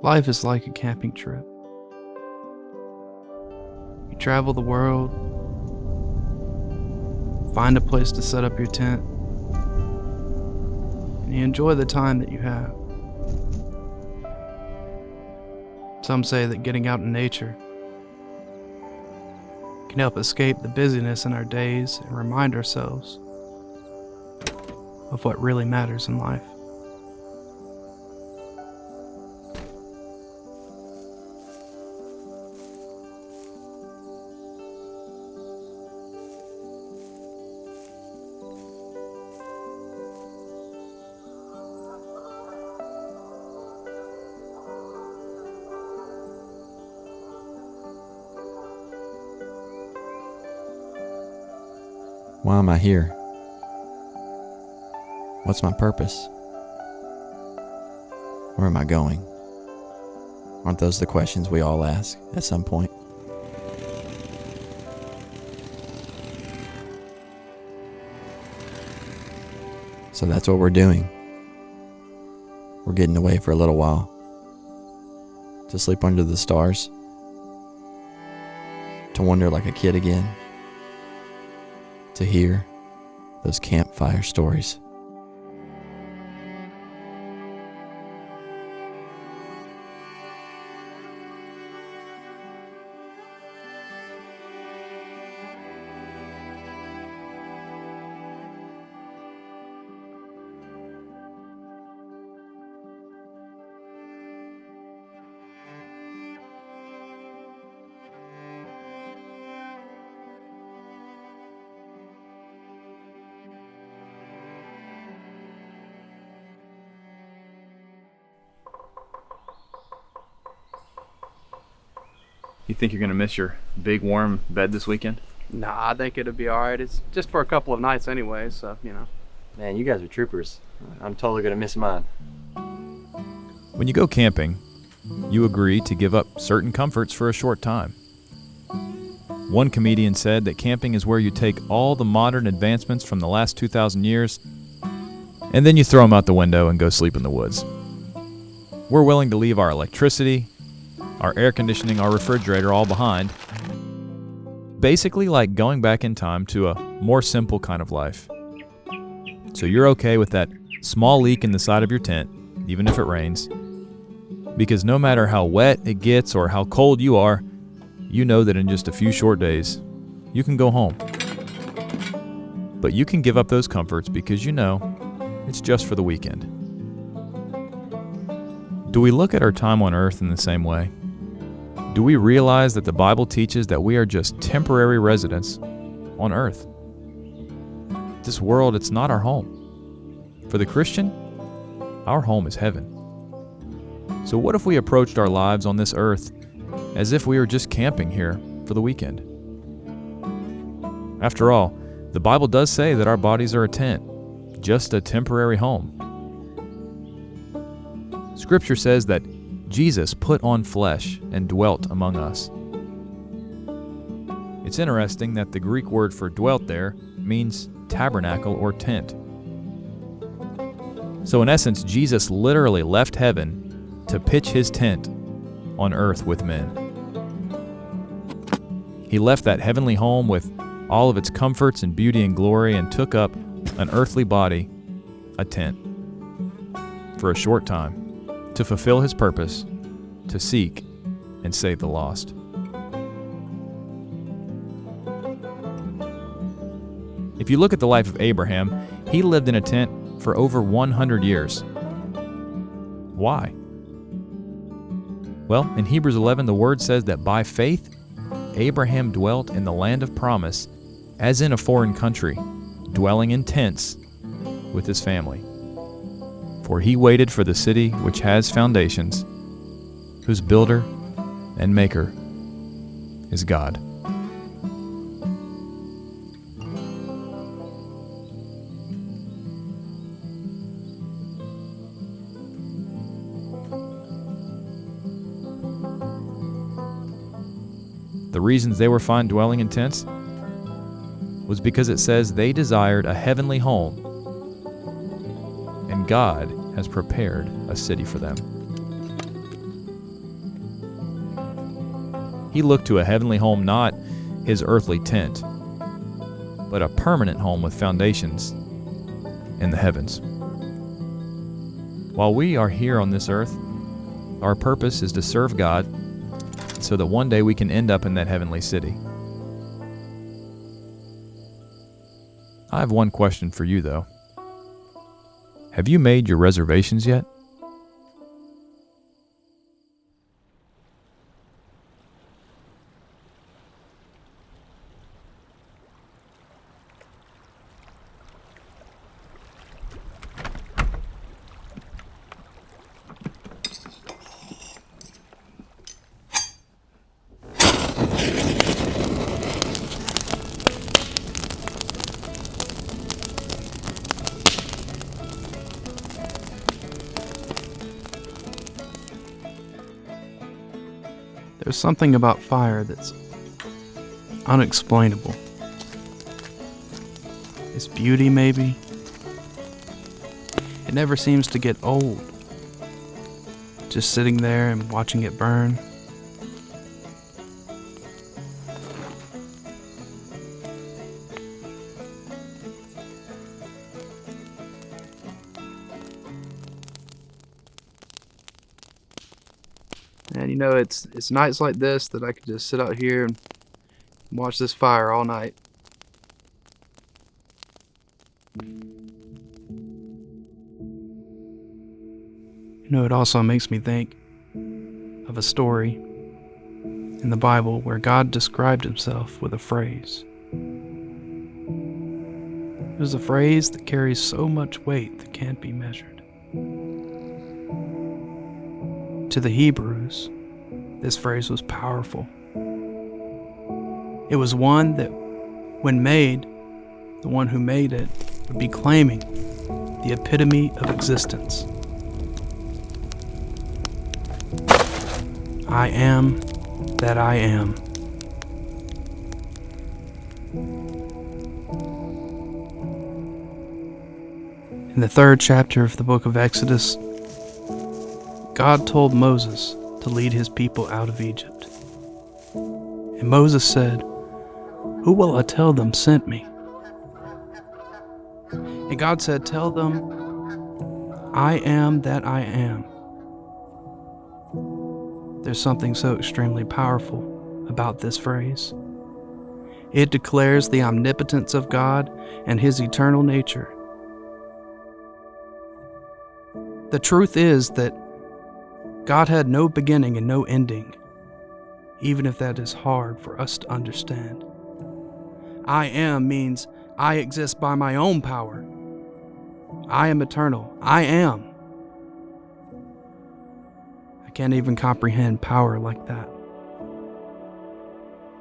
Life is like a camping trip. You travel the world, find a place to set up your tent, and you enjoy the time that you have. Some say that getting out in nature can help escape the busyness in our days and remind ourselves of what really matters in life. Why am I here? What's my purpose? Where am I going? Aren't those the questions we all ask at some point? So that's what we're doing. We're getting away for a little while to sleep under the stars, to wonder like a kid again, to hear those campfire stories. You think you're gonna miss your big warm bed this weekend? Nah, I think it'll be alright. It's just for a couple of nights anyway, so, Man, you guys are troopers. I'm totally gonna miss mine. When you go camping, you agree to give up certain comforts for a short time. One comedian said that camping is where you take all the modern advancements from the last 2,000 years and then you throw them out the window and go sleep in the woods. We're willing to leave our electricity, our air conditioning, our refrigerator all behind. Basically like going back in time to a more simple kind of life. So you're okay with that small leak in the side of your tent, even if it rains, because no matter how wet it gets or how cold you are, you know that in just a few short days, you can go home. But you can give up those comforts because you know it's just for the weekend. Do we look at our time on earth in the same way? Do we realize that the Bible teaches that we are just temporary residents on earth? This world, it's not our home. For the Christian, our home is heaven. So what if we approached our lives on this earth as if we were just camping here for the weekend? After all, the Bible does say that our bodies are a tent, just a temporary home. Scripture says that Jesus put on flesh and dwelt among us. It's interesting that the Greek word for dwelt there means tabernacle or tent. So in essence, Jesus literally left heaven to pitch his tent on earth with men. He left that heavenly home with all of its comforts and beauty and glory and took up an earthly body, a tent, for a short time, to fulfill his purpose, to seek and save the lost. If you look at the life of Abraham, he lived in a tent for over 100 years. Why? Well, in Hebrews 11, the word says that by faith, Abraham dwelt in the land of promise as in a foreign country, dwelling in tents with his family. For he waited for the city which has foundations, whose builder and maker is God. The reasons they were fine dwelling in tents was because it says they desired a heavenly home, and God has prepared a city for them. He looked to a heavenly home, not his earthly tent, but a permanent home with foundations in the heavens. While we are here on this earth, our purpose is to serve God so that one day we can end up in that heavenly city. I have one question for you, though. Have you made your reservations yet? There's something about fire that's unexplainable. Its beauty, maybe. It never seems to get old. Just sitting there and watching it burn. And it's nights like this that I could just sit out here and watch this fire all night. It also makes me think of a story in the Bible where God described himself with a phrase. It was a phrase that carries so much weight that can't be measured. To the Hebrews, this phrase was powerful. It was one that, when made, the one who made it would be claiming the epitome of existence. I am that I am. In the 3rd chapter of the book of Exodus, God told Moses to lead his people out of Egypt. And Moses said, "Who will I tell them sent me?" And God said, "Tell them, I am that I am." There's something so extremely powerful about this phrase. It declares the omnipotence of God and his eternal nature. The truth is that God had no beginning and no ending, even if that is hard for us to understand. I am means I exist by my own power. I am eternal. I am. I can't even comprehend power like that.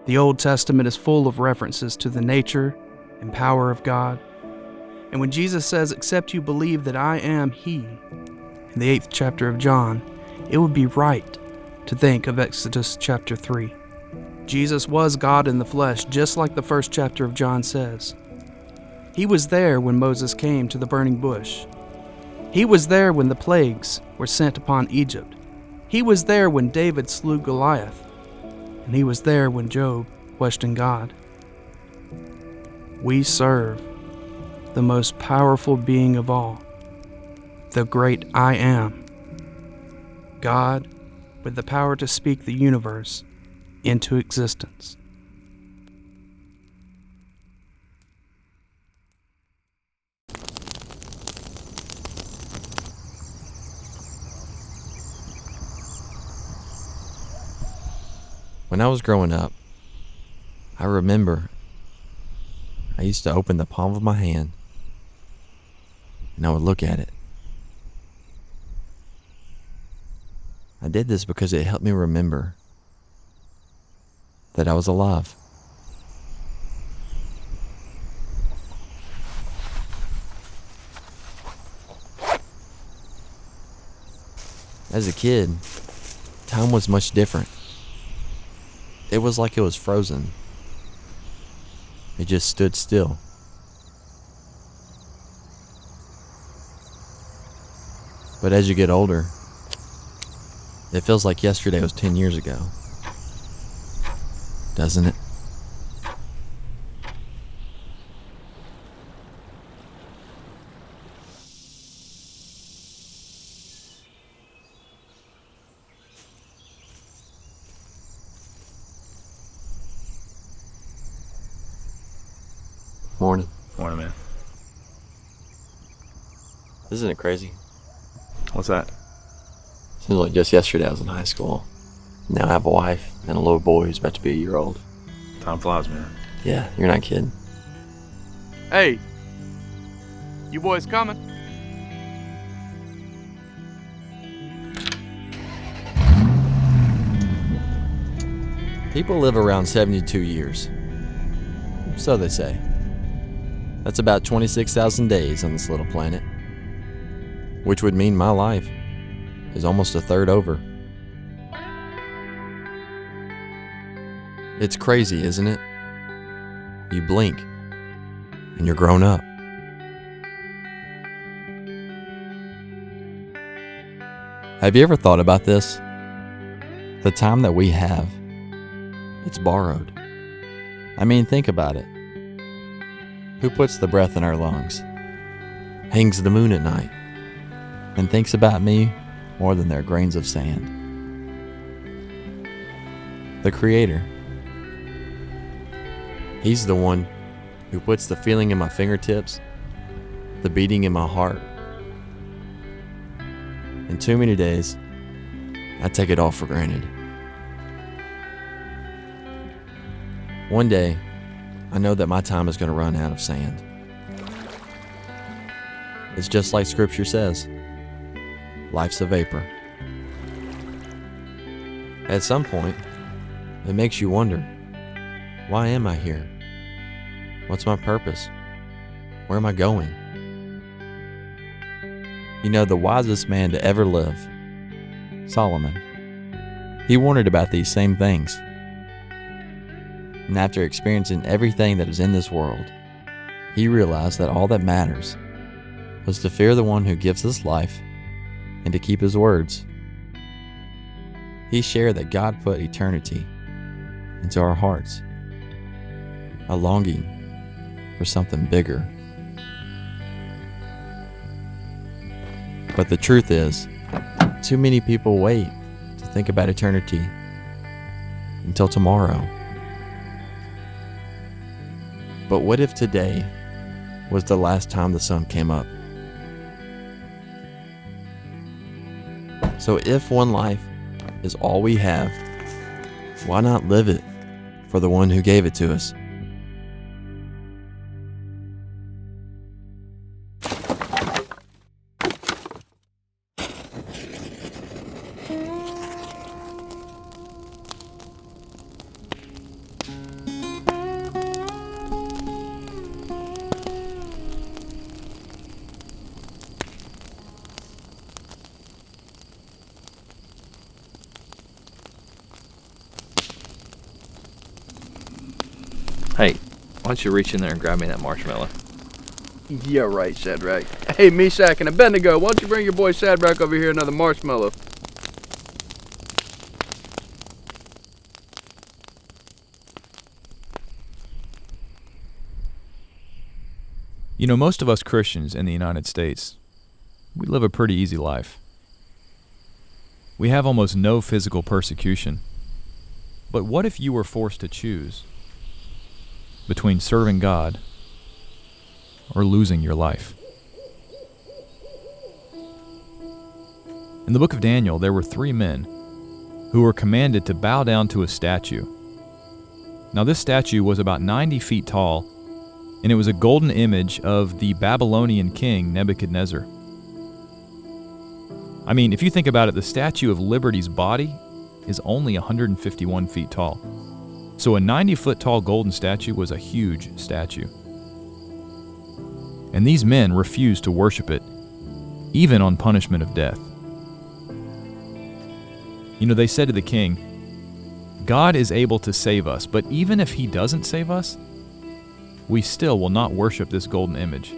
The Old Testament is full of references to the nature and power of God. And when Jesus says, "Except you believe that I am He," in the 8th chapter of John, it would be right to think of Exodus chapter 3. Jesus was God in the flesh, just like the 1st chapter of John says. He was there when Moses came to the burning bush. He was there when the plagues were sent upon Egypt. He was there when David slew Goliath. And he was there when Job questioned God. We serve the most powerful being of all, the great I Am. God, with the power to speak the universe into existence. When I was growing up, I remember I used to open the palm of my hand and I would look at it. I did this because it helped me remember that I was alive. As a kid, time was much different. It was like it was frozen. It just stood still. But as you get older, it feels like yesterday was 10 years ago. doesn't it? Morning. Morning, man. Isn't it crazy? What's that? Seems like just yesterday I was in high school. Now I have a wife and a little boy who's about to be a year old. Time flies, man. Yeah, you're not kidding. Hey, you boys coming? People live around 72 years. So they say. That's about 26,000 days on this little planet. Which would mean my life is almost a third over. It's crazy, isn't it? You blink, and you're grown up. Have you ever thought about this? The time that we have, it's borrowed. I mean, think about it. Who puts the breath in our lungs, hangs the moon at night, and thinks about me more than their grains of sand? The Creator. He's the one who puts the feeling in my fingertips, the beating in my heart. And too many days, I take it all for granted. One day, I know that my time is going to run out of sand. It's just like Scripture says, life's a vapor. At some point, it makes you wonder, why am I here? What's my purpose? Where am I going? You know, the wisest man to ever live, Solomon, he wondered about these same things. And after experiencing everything that is in this world, he realized that all that matters was to fear the one who gives us life and to keep his words. He shared that God put eternity into our hearts, a longing for something bigger. But the truth is, too many people wait to think about eternity until tomorrow. But what if today was the last time the sun came up? So if one life is all we have, why not live it for the one who gave it to us? Hey, why don't you reach in there and grab me that marshmallow? Yeah, right, Shadrach. Hey, Meshach and Abednego, why don't you bring your boy Shadrach over here another marshmallow? You know, most of us Christians in the United States, we live a pretty easy life. We have almost no physical persecution. But what if you were forced to choose between serving God or losing your life? In the book of Daniel, there were 3 men who were commanded to bow down to a statue. Now, this statue was about 90 feet tall, and it was a golden image of the Babylonian king Nebuchadnezzar. I mean, if you think about it, the Statue of Liberty's body is only 151 feet tall. So a 90-foot tall golden statue was a huge statue. And these men refused to worship it, even on punishment of death. You know, they said to the king, God is able to save us, but even if he doesn't save us, we still will not worship this golden image.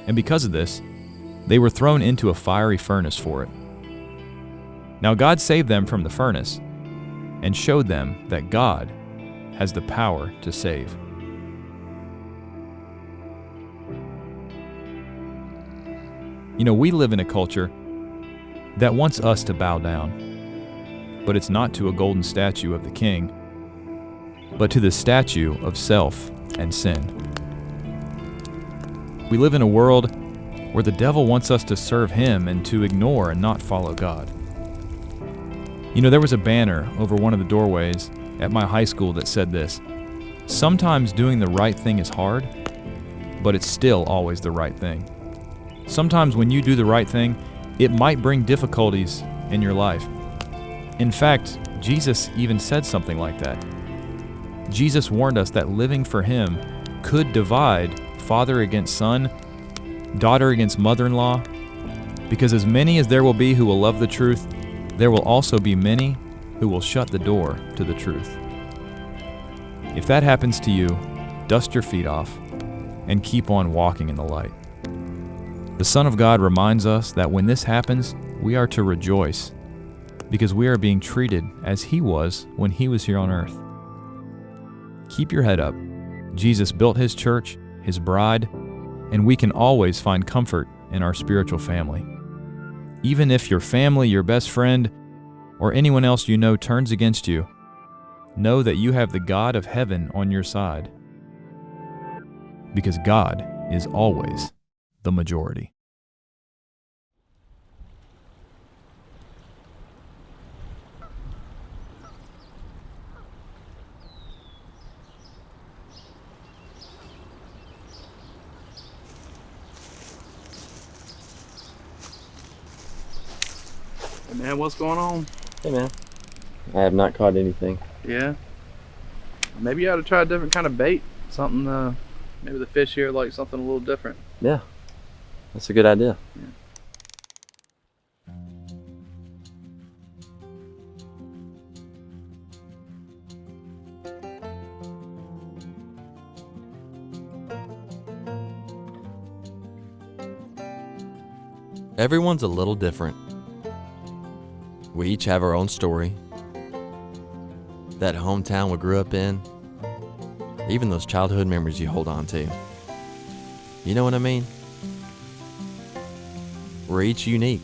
And because of this, they were thrown into a fiery furnace for it. Now God saved them from the furnace, and showed them that God has the power to save. You know, we live in a culture that wants us to bow down, but it's not to a golden statue of the king, but to the statue of self and sin. We live in a world where the devil wants us to serve him and to ignore and not follow God. You know, there was a banner over one of the doorways at my high school that said this: "Sometimes doing the right thing is hard, but it's still always the right thing." Sometimes when you do the right thing, it might bring difficulties in your life. In fact, Jesus even said something like that. Jesus warned us that living for him could divide father against son, daughter against mother-in-law, because as many as there will be who will love the truth, there will also be many who will shut the door to the truth. If that happens to you, dust your feet off and keep on walking in the light. The Son of God reminds us that when this happens, we are to rejoice, because we are being treated as he was when he was here on earth. Keep your head up. Jesus built his church, his bride, and we can always find comfort in our spiritual family. Even if your family, your best friend, or anyone else you know turns against you, know that you have the God of heaven on your side, because God is always the majority. Hey man, what's going on? Hey man, I have not caught anything. Yeah. Maybe you ought to try a different kind of bait. Something, maybe the fish here like something a little different. Yeah, that's a good idea. Yeah. Everyone's a little different. We each have our own story. That hometown we grew up in. Even those childhood memories you hold on to. You know what I mean? We're each unique.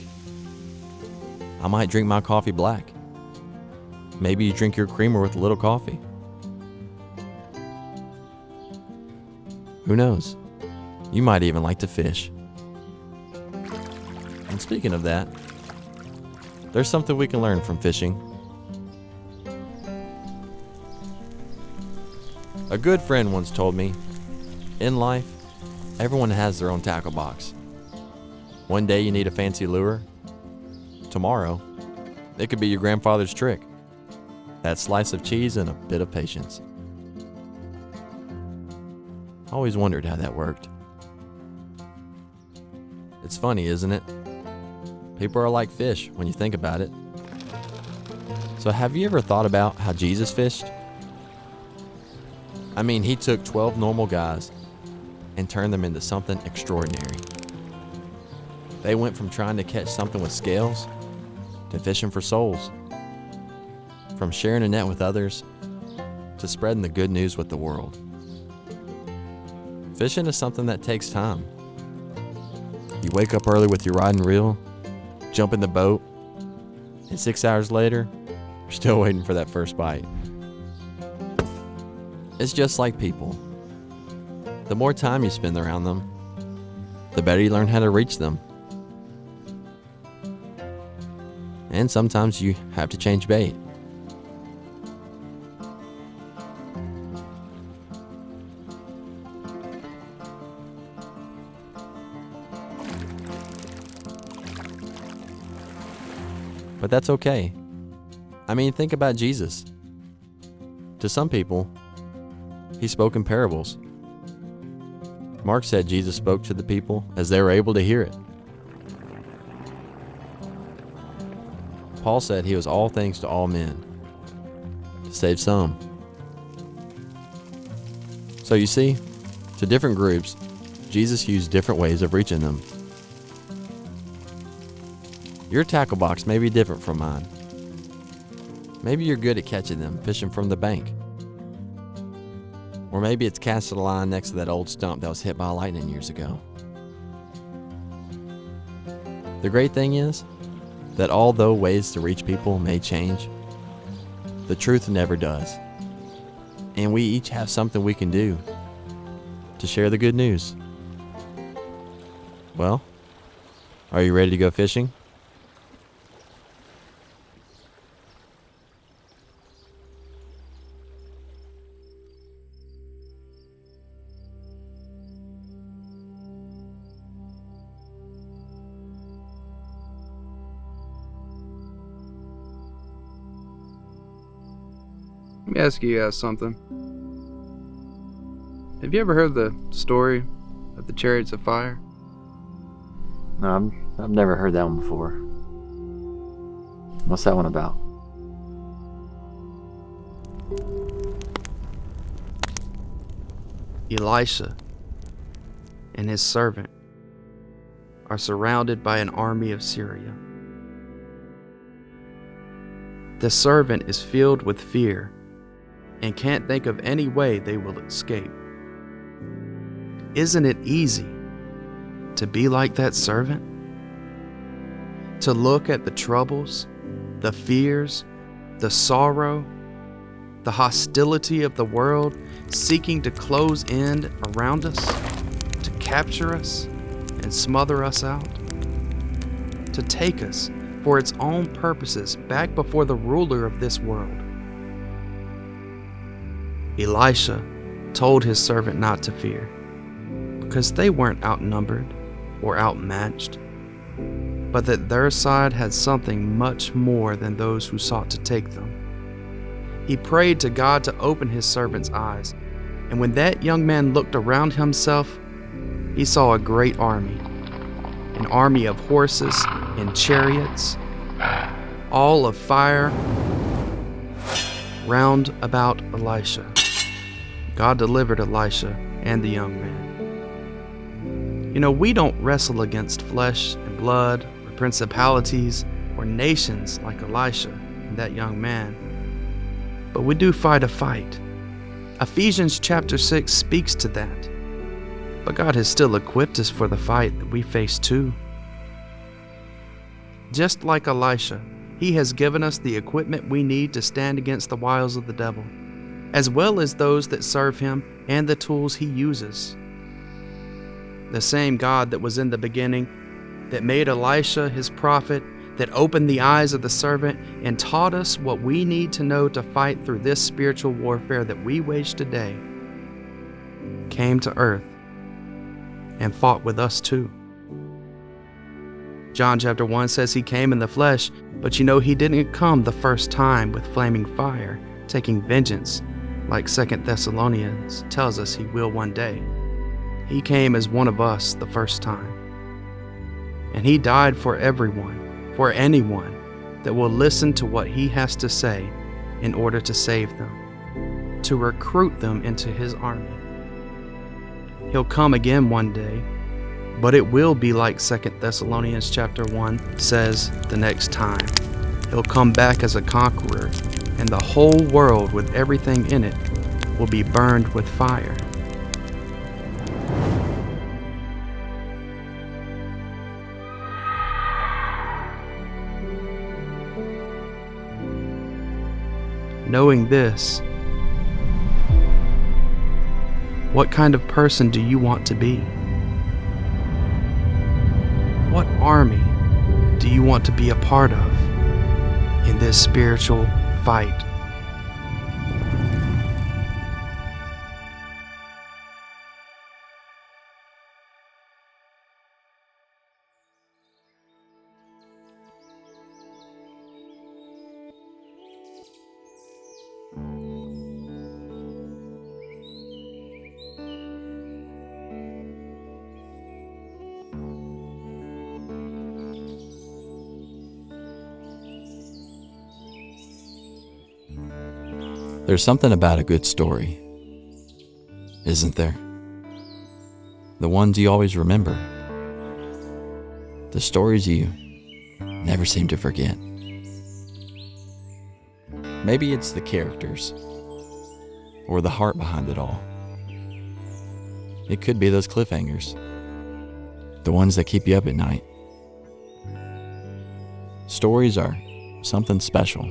I might drink my coffee black. Maybe you drink your creamer with a little coffee. Who knows? You might even like to fish. And speaking of that, there's something we can learn from fishing. A good friend once told me, in life, everyone has their own tackle box. One day you need a fancy lure. Tomorrow, it could be your grandfather's trick. That slice of cheese and a bit of patience. Always wondered how that worked. It's funny, isn't it? People are like fish when you think about it. So have you ever thought about how Jesus fished? I mean, he took 12 normal guys and turned them into something extraordinary. They went from trying to catch something with scales to fishing for souls. From sharing a net with others to spreading the good news with the world. Fishing is something that takes time. You wake up early with your rod and reel, jump in the boat, and 6 hours later, you're still waiting for that first bite. It's just like people. The more time you spend around them, the better you learn how to reach them. And sometimes you have to change bait. But that's okay. I mean, think about Jesus. To some people, he spoke in parables. Mark said Jesus spoke to the people as they were able to hear it. Paul said he was all things to all men, to save some. So you see, to different groups, Jesus used different ways of reaching them. Your tackle box may be different from mine, Maybe you're good at catching them fishing from the bank. Or maybe it's casting a line next to that old stump that was hit by lightning years ago. The great thing is that although ways to reach people may change, the truth never does. And we each have something we can do to share the good news. Well, are you ready to go fishing? Let me ask you guys something. Have you ever heard the story of the chariots of fire? No, I've never heard that one before. What's that one about? Elisha and his servant are surrounded by an army of Syria. The servant is filled with fear and can't think of any way they will escape. Isn't it easy to be like that servant? To look at the troubles, the fears, the sorrow, the hostility of the world seeking to close in around us, to capture us and smother us out, to take us for its own purposes back before the ruler of this world. Elisha told his servant not to fear, because they weren't outnumbered or outmatched, but that their side had something much more than those who sought to take them. He prayed to God to open his servant's eyes, and when that young man looked around himself, he saw a great army, an army of horses and chariots, all of fire, round about Elisha. God delivered Elisha and the young man. You know, we don't wrestle against flesh and blood, or principalities, or nations like Elisha and that young man, but we do fight a fight. Ephesians chapter 6 speaks to that. But God has still equipped us for the fight that we face too. Just like Elisha, he has given us the equipment we need to stand against the wiles of the devil, as well as those that serve him and the tools he uses. The same God that was in the beginning, that made Elisha his prophet, that opened the eyes of the servant and taught us what we need to know to fight through this spiritual warfare that we wage today, came to earth and fought with us too. John chapter 1 says he came in the flesh, but you know he didn't come the first time with flaming fire, taking vengeance, like 2 Thessalonians tells us he will one day. He came as one of us the first time. And he died for everyone, for anyone that will listen to what he has to say in order to save them, to recruit them into his army. He'll come again one day, but it will be like 2 Thessalonians chapter 1 says the next time. He'll come back as a conqueror, and the whole world with everything in it will be burned with fire. Knowing this, what kind of person do you want to be? What army do you want to be a part of in this spiritual fight? There's something about a good story, isn't there? The ones you always remember. The stories you never seem to forget. Maybe it's the characters or the heart behind it all. It could be those cliffhangers, the ones that keep you up at night. Stories are something special,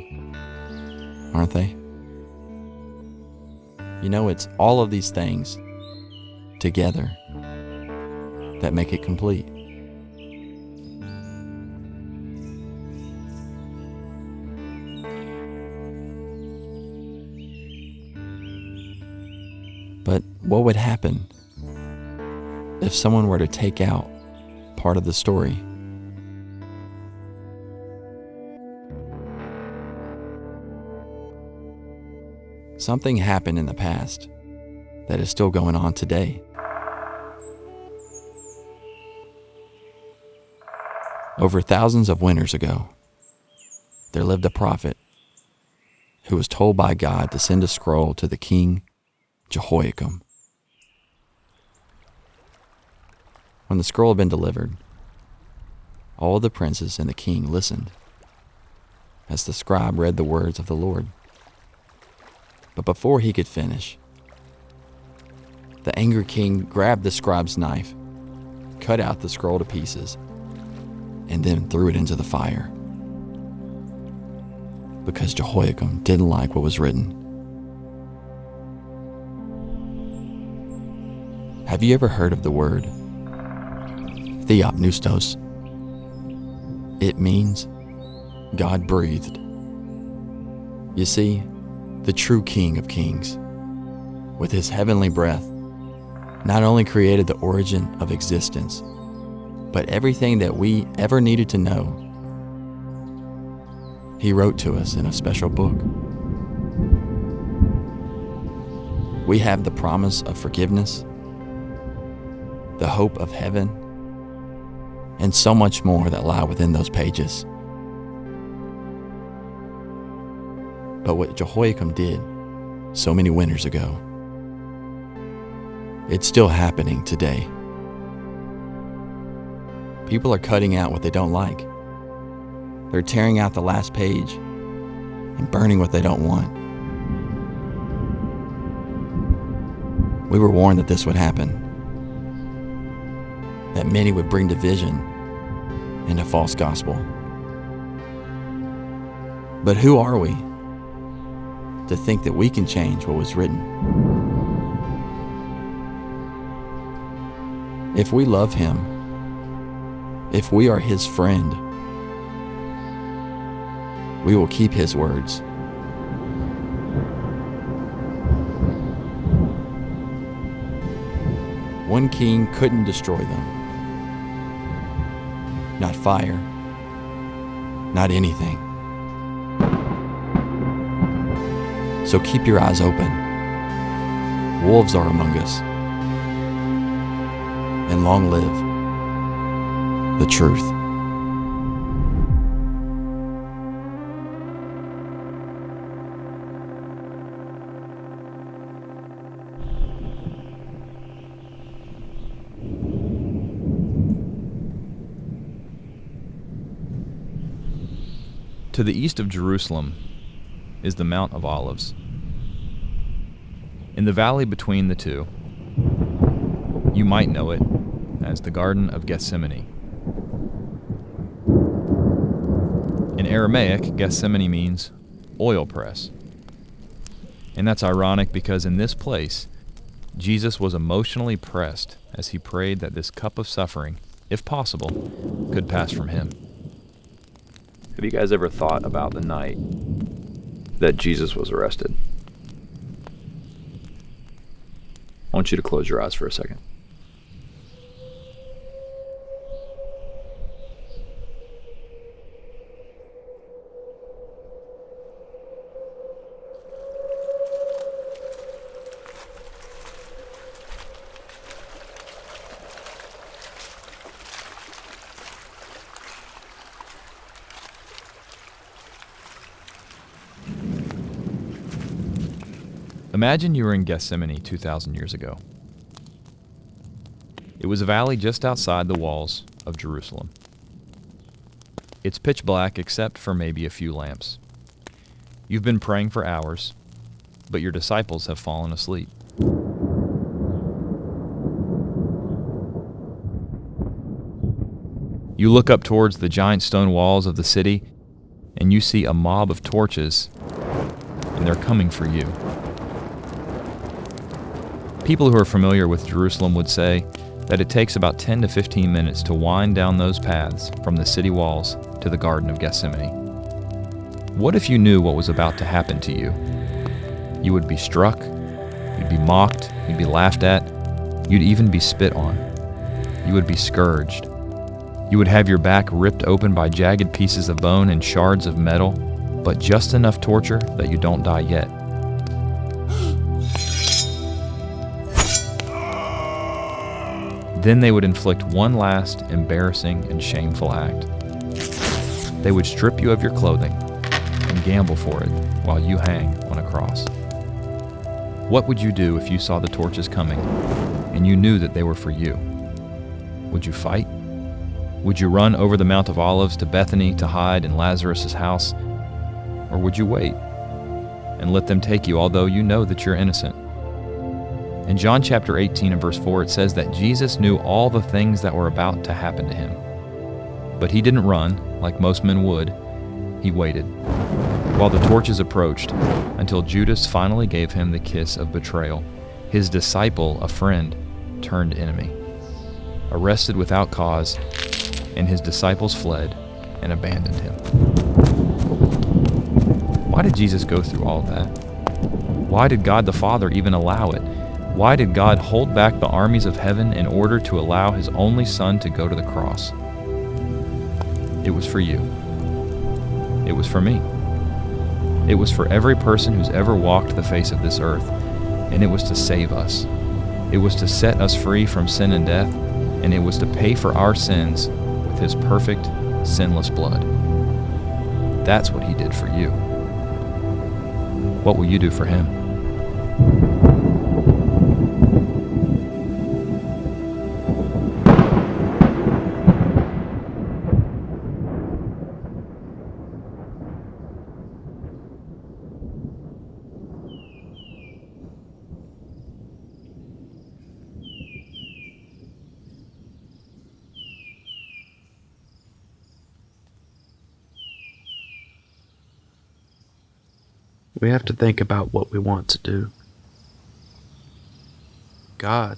aren't they? You know, it's all of these things together that make it complete. But what would happen if someone were to take out part of the story? Something happened in the past that is still going on today. Over thousands of winters ago, there lived a prophet who was told by God to send a scroll to the king Jehoiakim. When the scroll had been delivered, all of the princes and the king listened as the scribe read the words of the Lord. But before he could finish, the angry king grabbed the scribe's knife, cut out the scroll to pieces, and then threw it into the fire. Because Jehoiakim didn't like what was written. Have you ever heard of the word theopneustos? It means God breathed. You see, the true King of Kings, with his heavenly breath, not only created the origin of existence, but everything that we ever needed to know. He wrote to us in a special book. We have the promise of forgiveness, the hope of heaven, and so much more that lie within those pages. But what Jehoiakim did so many winters ago, it's still happening today. People are cutting out what they don't like. They're tearing out the last page and burning what they don't want. We were warned that this would happen, that many would bring division and a false gospel. But who are we to think that we can change what was written? If we love him, if we are his friend, we will keep his words. One king couldn't destroy them. Not fire, not anything. So keep your eyes open. Wolves are among us. And long live the truth. To the east of Jerusalem is the Mount of Olives. In the valley between the two, you might know it as the Garden of Gethsemane. In Aramaic, Gethsemane means oil press. And that's ironic because in this place, Jesus was emotionally pressed as he prayed that this cup of suffering, if possible, could pass from him. Have you guys ever thought about the night that Jesus was arrested? I want you to close your eyes for a second. Imagine you were in Gethsemane 2,000 years ago. It was a valley just outside the walls of Jerusalem. It's pitch black except for maybe a few lamps. You've been praying for hours, but your disciples have fallen asleep. You look up towards the giant stone walls of the city, and you see a mob of torches, and they're coming for you. People who are familiar with Jerusalem would say that it takes about 10 to 15 minutes to wind down those paths from the city walls to the Garden of Gethsemane. What if you knew what was about to happen to you? You would be struck, you'd be mocked, you'd be laughed at, you'd even be spit on. You would be scourged. You would have your back ripped open by jagged pieces of bone and shards of metal, but just enough torture that you don't die yet. Then they would inflict one last embarrassing and shameful act. They would strip you of your clothing and gamble for it while you hang on a cross. What would you do if you saw the torches coming and you knew that they were for you? Would you fight? Would you run over the Mount of Olives to Bethany to hide in Lazarus' house? Or would you wait and let them take you, although you know that you're innocent? In John chapter 18 and verse 4, it says that Jesus knew all the things that were about to happen to him. But he didn't run, like most men would. He waited, while the torches approached, until Judas finally gave him the kiss of betrayal. His disciple, a friend, turned enemy. Arrested without cause, and his disciples fled and abandoned him. Why did Jesus go through all of that? Why did God the Father even allow it? Why did God hold back the armies of heaven in order to allow his only Son to go to the cross? It was for you. It was for me. It was for every person who's ever walked the face of this earth, and it was to save us. It was to set us free from sin and death, and it was to pay for our sins with his perfect, sinless blood. That's what he did for you. What will you do for him? We have to think about what we want to do. God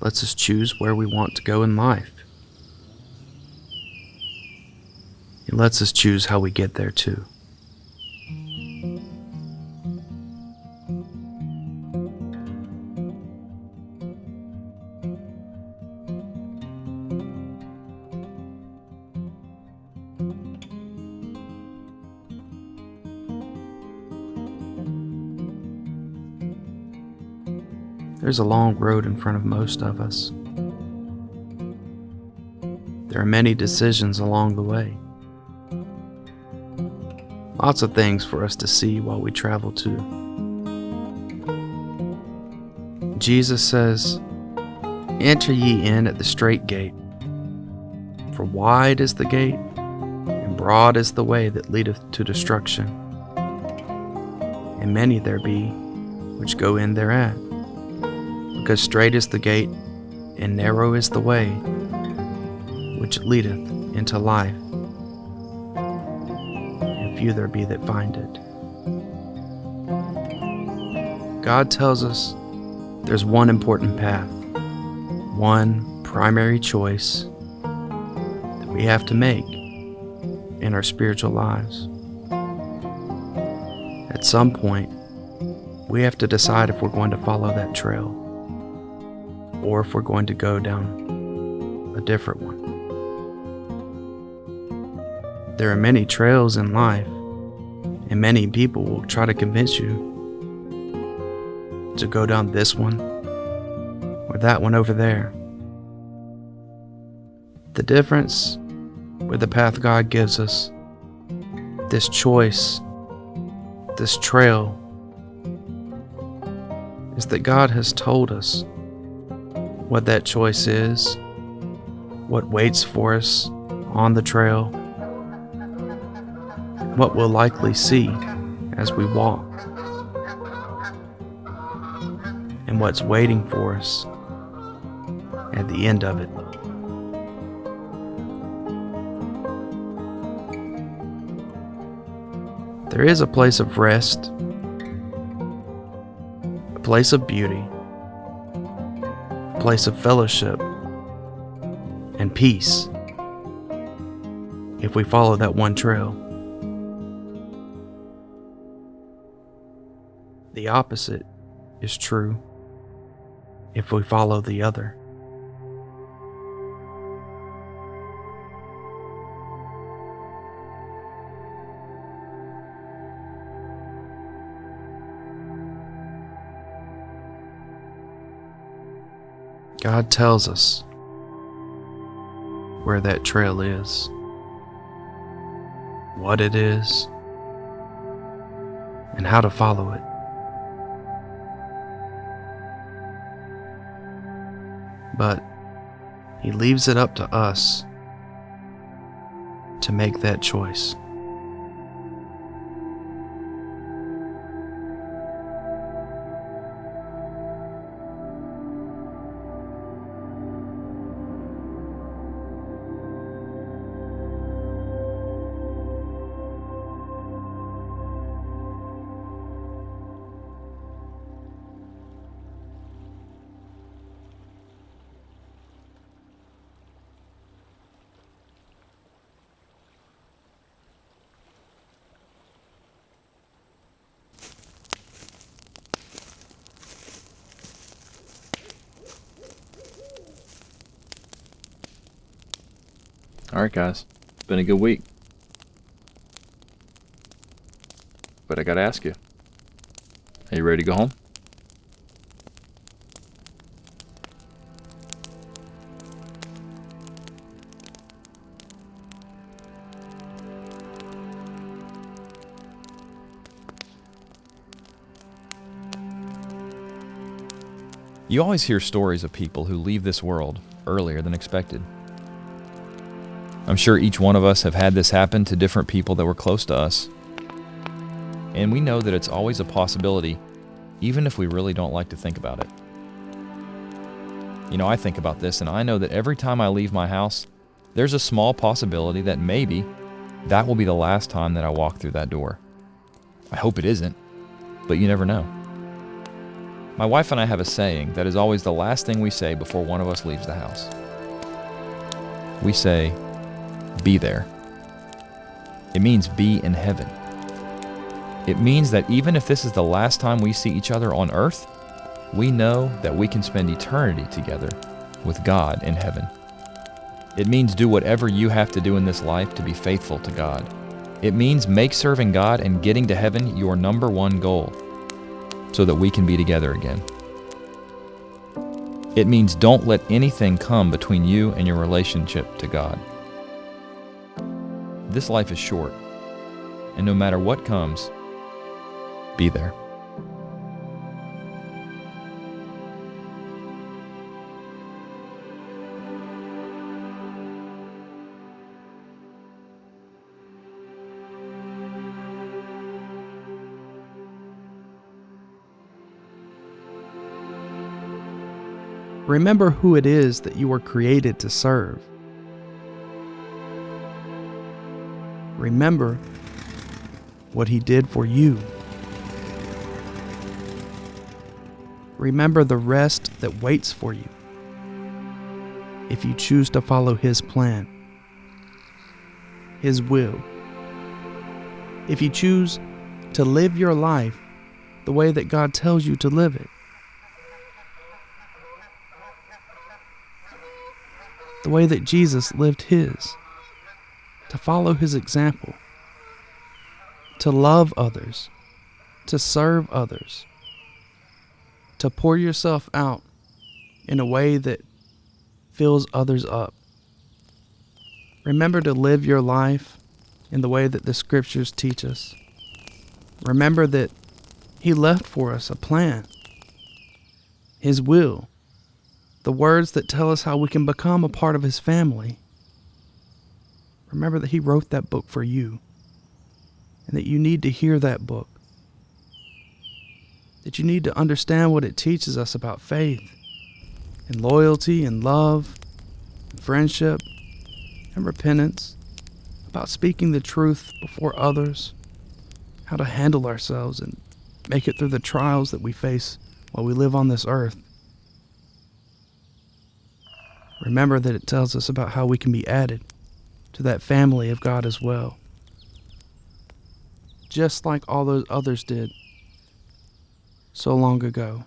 lets us choose where we want to go in life. He lets us choose how we get there too. There's a long road in front of most of us. There are many decisions along the way. Lots of things for us to see while we travel to. Jesus says, "Enter ye in at the strait gate, for wide is the gate, and broad is the way that leadeth to destruction, and many there be which go in thereat. Because strait is the gate, and narrow is the way, which leadeth into life, and few there be that find it." God tells us there's one important path, one primary choice that we have to make in our spiritual lives. At some point, we have to decide if we're going to follow that trail, or if we're going to go down a different one. There are many trails in life, and many people will try to convince you to go down this one or that one over there. The difference with the path God gives us, this choice, this trail, is that God has told us what that choice is, what waits for us on the trail, what we'll likely see as we walk, and what's waiting for us at the end of it. There is a place of rest, a place of beauty, a place of fellowship and peace if we follow that one trail. The opposite is true if we follow the other. God tells us where that trail is, what it is, and how to follow it. But He leaves it up to us to make that choice. All right, guys. It's been a good week. But I gotta ask you, are you ready to go home? You always hear stories of people who leave this world earlier than expected. I'm sure each one of us have had this happen to different people that were close to us. And we know that it's always a possibility, even if we really don't like to think about it. You know, I think about this and I know that every time I leave my house, there's a small possibility that maybe that will be the last time that I walk through that door. I hope it isn't, but you never know. My wife and I have a saying that is always the last thing we say before one of us leaves the house. We say, be there. It means be in heaven. It means that even if this is the last time we see each other on earth, we know that we can spend eternity together with God in heaven. It means do whatever you have to do in this life to be faithful to God. It means make serving God and getting to heaven your number one goal so that we can be together again. It means don't let anything come between you and your relationship to God. This life is short, and no matter what comes, be there. Remember who it is that you were created to serve. Remember what He did for you. Remember the rest that waits for you if you choose to follow His plan, His will. If you choose to live your life the way that God tells you to live it. The way that Jesus lived His. To follow His example, to love others, to serve others, to pour yourself out in a way that fills others up. Remember to live your life in the way that the Scriptures teach us. Remember that He left for us a plan, His will, the words that tell us how we can become a part of His family. Remember that He wrote that book for you. and that you need to hear that book. That you need to understand what it teaches us about faith and loyalty and love and friendship and repentance, about speaking the truth before others, how to handle ourselves and make it through the trials that we face while we live on this earth. Remember that it tells us about how we can be added to that family of God as well, just like all those others did so long ago.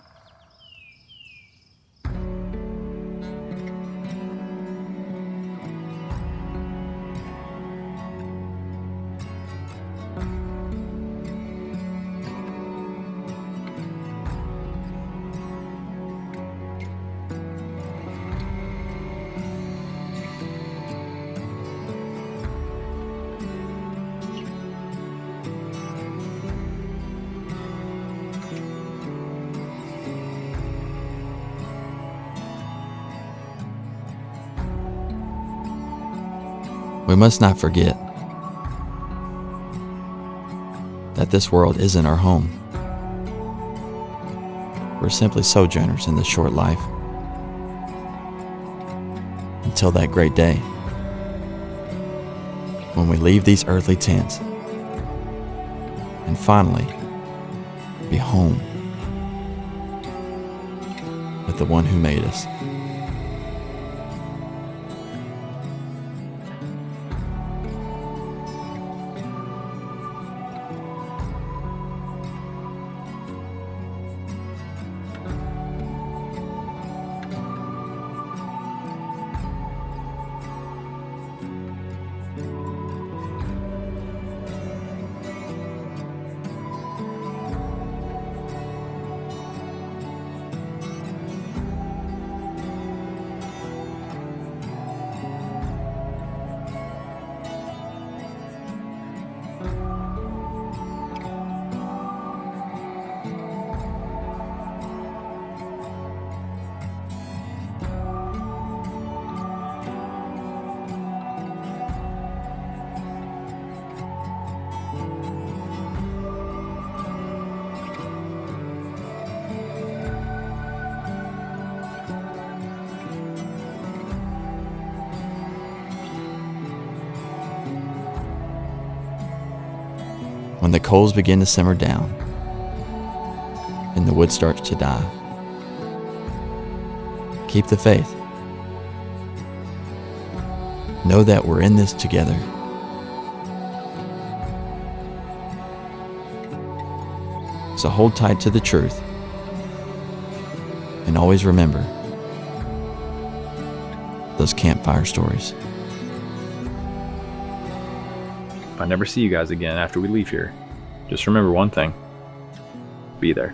We must not forget that this world isn't our home. We're simply sojourners in this short life until that great day when we leave these earthly tents and finally be home with the one who made us. When the coals begin to simmer down and the wood starts to die, keep the faith. Know that we're in this together. So hold tight to the truth and always remember those campfire stories. If I never see you guys again after we leave here, just remember one thing: be there.